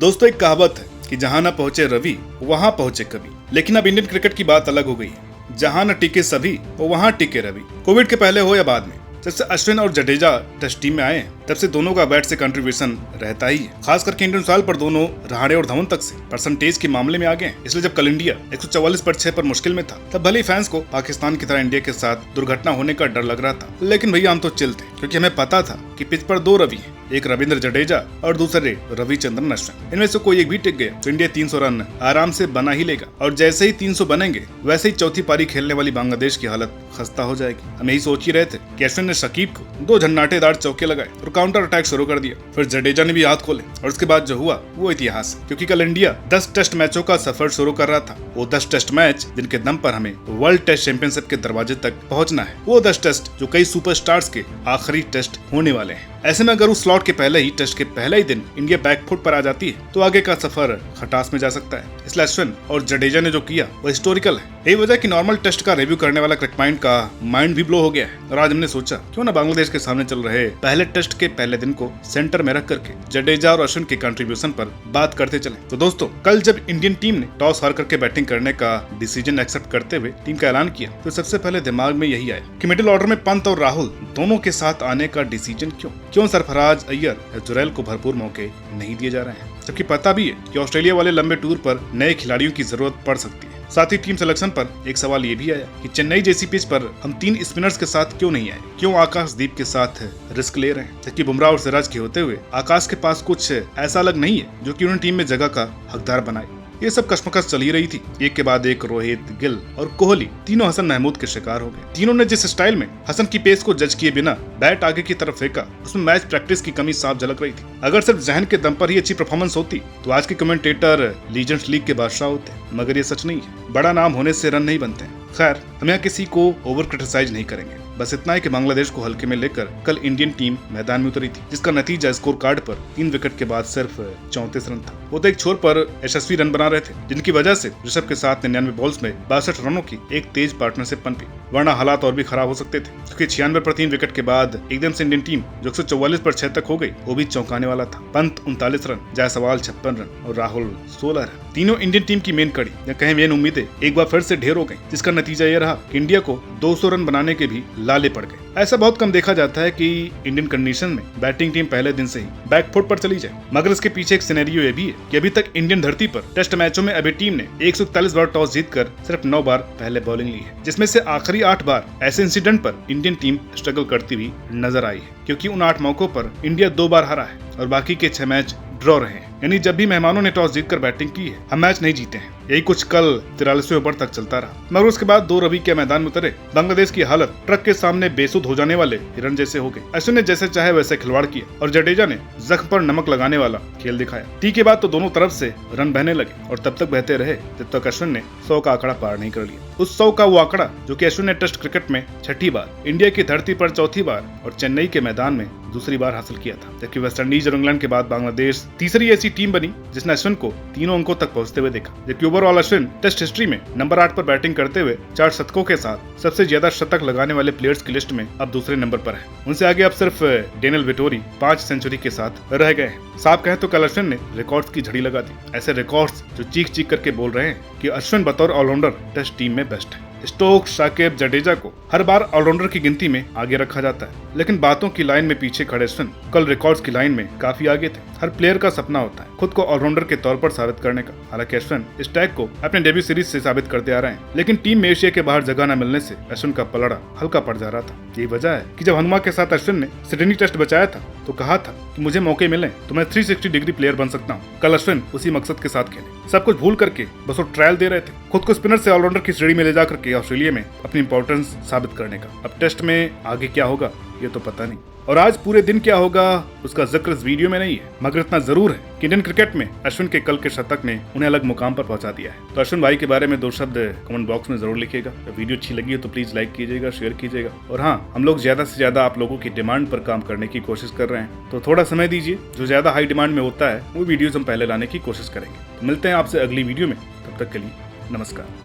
दोस्तों, एक कहावत है कि जहां न पहुंचे रवि वहां पहुंचे कवि। लेकिन अब इंडियन क्रिकेट की बात अलग हो गई है। जहां न टिके सभी वहां टिके रवि। कोविड के पहले हो या बाद में, जब से अश्विन और जडेजा टेस्ट टीम में आए तब से दोनों का बैट से कंट्रीब्यूशन रहता ही है। खास करके इंडियन सॉइल पर दोनों रहाणे और धवन तक से परसेंटेज के मामले में आगे हैं। इसलिए जब कल इंडिया 144/6 पर मुश्किल में था, तब भले ही फैंस को पाकिस्तान की तरह इंडिया के साथ दुर्घटना होने का डर लग रहा था, लेकिन भैया हम तो चिल थे, क्योंकि हमें पता था कि पिच पर दो रवि हैं, एक रविंद्र जडेजा और दूसरे रविचंद्रन अश्विन। इनमें से कोई एक भी टिक गया तो इंडिया 300 रन आराम से बना ही लेगा। और जैसे ही 300 बनेंगे, वैसे ही चौथी पारी खेलने वाली बांग्लादेश की हालत खस्ता हो जाएगी। हम यही सोच ही रहे थे कि अश्विन ने शकीब को 2 झन्नाटेदार चौके लगाए और काउंटर अटैक शुरू कर दिया। फिर जडेजा ने भी हाथ खोले और उसके बाद जो हुआ वो इतिहास है, क्योंकि कल इंडिया 10 टेस्ट मैचों का सफर शुरू कर रहा था। वो 10 टेस्ट मैच जिनके दम पर हमें वर्ल्ड टेस्ट चैंपियनशिप के दरवाजे तक पहुंचना है। वो 10 टेस्ट जो कई सुपरस्टार्स के आखिरी टेस्ट होने वाले हैं। ऐसे में अगर उस स्लॉट के पहले ही टेस्ट के पहले ही दिन इंडिया बैकफुट पर आ जाती है, तो आगे का सफर खटास में जा सकता है। इसलिए अश्विन और जडेजा ने जो किया वो हिस्टोरिकल है। यही वजह कि नॉर्मल टेस्ट का रिव्यू करने वाला क्रिकेट माइंड का माइंड भी ब्लो हो गया है। और आज हमने सोचा क्यों ना बांग्लादेश के सामने चल रहे पहले टेस्ट के पहले दिन को सेंटर में रख करके जडेजा और अश्विन के कंट्रीब्यूशन पर बात करते चले। तो दोस्तों, कल जब इंडियन टीम ने टॉस हार करके बैटिंग करने का डिसीजन एक्सेप्ट करते हुए टीम का ऐलान किया, तो सबसे पहले दिमाग में यही आया कि मिडिल ऑर्डर में पंत और राहुल दोनों के साथ आने का डिसीजन क्यों सरफराज अय्यर या जुरैल को भरपूर मौके नहीं दिए जा रहे हैं, जबकि पता भी है कि ऑस्ट्रेलिया वाले लंबे टूर पर नए खिलाड़ियों की जरूरत पड़ सकती है। साथ ही टीम सिलेक्शन पर एक सवाल ये भी आया कि चेन्नई जैसी पिच पर हम 3 स्पिनर्स के साथ क्यों नहीं आए, क्यों आकाशदीप के साथ रिस्क ले रहे हैं, जबकि बुमराह और सिराज के होते हुए आकाश के पास कुछ ऐसा अलग नहीं है जो कि उन्हें टीम में जगह का हकदार बनाए। ये सब कश्मकश चल ही रही थी। एक के बाद एक रोहित, गिल और कोहली तीनों हसन महमूद के शिकार हो गए। तीनों ने जिस स्टाइल में हसन की पेस को जज किए बिना बैट आगे की तरफ फेंका, उसमें मैच प्रैक्टिस की कमी साफ झलक रही थी। अगर सिर्फ जहन के दम पर ही अच्छी परफॉर्मेंस होती तो आज के कमेंटेटर लीजेंड्स लीग के बादशाह होते, मगर ये सच नहीं है। बड़ा नाम होने से रन नहीं बनते। खैर, हम यहाँ किसी को ओवर क्रिटिसाइज नहीं करेंगे। बस इतना है कि बांग्लादेश को हल्के में लेकर कल इंडियन टीम मैदान में उतरी थी, जिसका नतीजा स्कोर कार्ड पर 3 विकेट के बाद सिर्फ 34 रन था। वो तो एक छोर पर यशस्वी रन बना रहे थे, जिनकी वजह से ऋषभ के साथ 99 बॉल्स में 62 रनों की एक तेज पार्टनरशिप पनपी। वरना हालात और भी खराब हो सकते थे, क्योंकि 96 पर 3 विकेट के बाद एकदम से इंडियन टीम जो 144/6 तक हो गई, वो भी चौंकाने वाला था। पंत 39 रन, जायसवाल 56 रन और राहुल 16 रन। तीनों इंडियन टीम की मेन कड़ी या कहें मेन उम्मीदें एक बार फिर से ढेर हो गई, जिसका नतीजा ये रहा कि इंडिया को 200 रन बनाने के भी लाले पड़ गए। ऐसा बहुत कम देखा जाता है कि इंडियन कंडीशन में बैटिंग टीम पहले दिन से ही बैकफुट पर चली जाए, मगर इसके पीछे एक सिनेरियो ये भी है कि अभी तक इंडियन धरती पर टेस्ट मैचों में अभी टीम ने 141 बार टॉस जीतकर सिर्फ 9 बार पहले बॉलिंग ली है, जिसमें से आखिरी 8 बार ऐसे इंसिडेंट पर इंडियन टीम स्ट्रगल करती हुई नजर आई है, क्योंकि उन 8 मौकों पर इंडिया 2 बार हारा है और बाकी के 6 मैच ड्रॉ रहे हैं। यानी जब भी मेहमानों ने टॉस जीतकर बैटिंग की है, हम मैच नहीं जीते हैं। यही कुछ कल 43वें ओवर तक चलता रहा, मगर उसके बाद 2 रवि के मैदान में उतरे बांग्लादेश की हालत ट्रक के सामने बेसुध हो जाने वाले हिरन जैसे हो गई। अश्विन ने जैसे चाहे वैसे खिलवाड़ किया और जडेजा ने जख्म पर नमक लगाने वाला खेल दिखाया। टी के बाद तो दोनों तरफ से रन बहने लगे और तब तक बहते रहे जब तक अश्विन ने 100 का आंकड़ा पार नहीं कर लिया। उस 100 का वो आंकड़ा जो कि अश्विन ने टेस्ट क्रिकेट में 6ठी बार, इंडिया की धरती पर 4थी बार और चेन्नई के मैदान में दूसरी बार हासिल किया था। जबकि वेस्टइंडीज और इंग्लैंड के बाद बांग्लादेश तीसरी ऐसी टीम बनी जिसने अश्विन को 3 अंकों तक पहुंचते हुए देखा। जबकि ओवरऑल अश्विन टेस्ट हिस्ट्री में नंबर 8 पर बैटिंग करते हुए 4 शतकों के साथ सबसे ज्यादा शतक लगाने वाले प्लेयर्स की लिस्ट में अब दूसरे नंबर पर है। उनसे आगे अब सिर्फ डेनियल विटोरी 5 सेंचुरी के साथ रह गए हैं। साफ कहें तो कल अश्विन ने रिकॉर्ड्स की झड़ी लगा दी, ऐसे रिकॉर्ड्स जो चीख करके बोल रहे हैं कि अश्विन बतौर ऑलराउंडर टेस्ट टीम में बेस्ट है। स्टोक्स, शाकिब, जडेजा को हर बार ऑलराउंडर की गिनती में आगे रखा जाता है, लेकिन बातों की लाइन में पीछे खड़े अश्विन कल रिकॉर्ड्स की लाइन में काफी आगे थे। हर प्लेयर का सपना होता है खुद को ऑलराउंडर के तौर पर साबित करने का। हालांकि अश्विन इस टैग को अपने डेब्यू सीरीज से साबित करते आ रहे हैं, लेकिन टीम में एशिया के बाहर जगह न मिलने से अश्विन का पलड़ा हल्का पड़ जा रहा था। यही वजह है कि जब हनुमा के साथ अश्विन ने सिडनी टेस्ट बचाया था तो कहा था कि मुझे मौके मिले तो मैं 360 डिग्री प्लेयर बन सकता हूँ। कल अश्विन उसी मकसद के साथ खेले, सब कुछ भूल करके बस वो ट्रायल दे रहे थे, खुद को स्पिनर से ऑलराउंडर की श्रेणी में ले जाकर के ऑस्ट्रेलिया में अपनी इंपॉर्टेंस साबित करने का। अब टेस्ट में आगे क्या होगा ये तो पता नहीं, और आज पूरे दिन क्या होगा उसका जिक्र इस वीडियो में नहीं है, मगर इतना जरूर है कि इंडियन क्रिकेट में अश्विन के कल के शतक ने उन्हें अलग मुकाम पर पहुंचा दिया है। तो अश्विन भाई के बारे में 2 शब्द कमेंट बॉक्स में जरूर लिखिएगा। वीडियो अच्छी लगी हो तो प्लीज लाइक कीजिएगा, शेयर कीजिएगा। और हाँ, हम लोग ज्यादा से ज्यादा आप लोगों की डिमांड पर काम करने की कोशिश कर रहे हैं, तो थोड़ा समय दीजिए। जो ज्यादा हाई डिमांड में होता है वो वीडियोज हम पहले लाने की कोशिश करेंगे। तो मिलते हैं आपसे अगली वीडियो में, तब तक के लिए नमस्कार।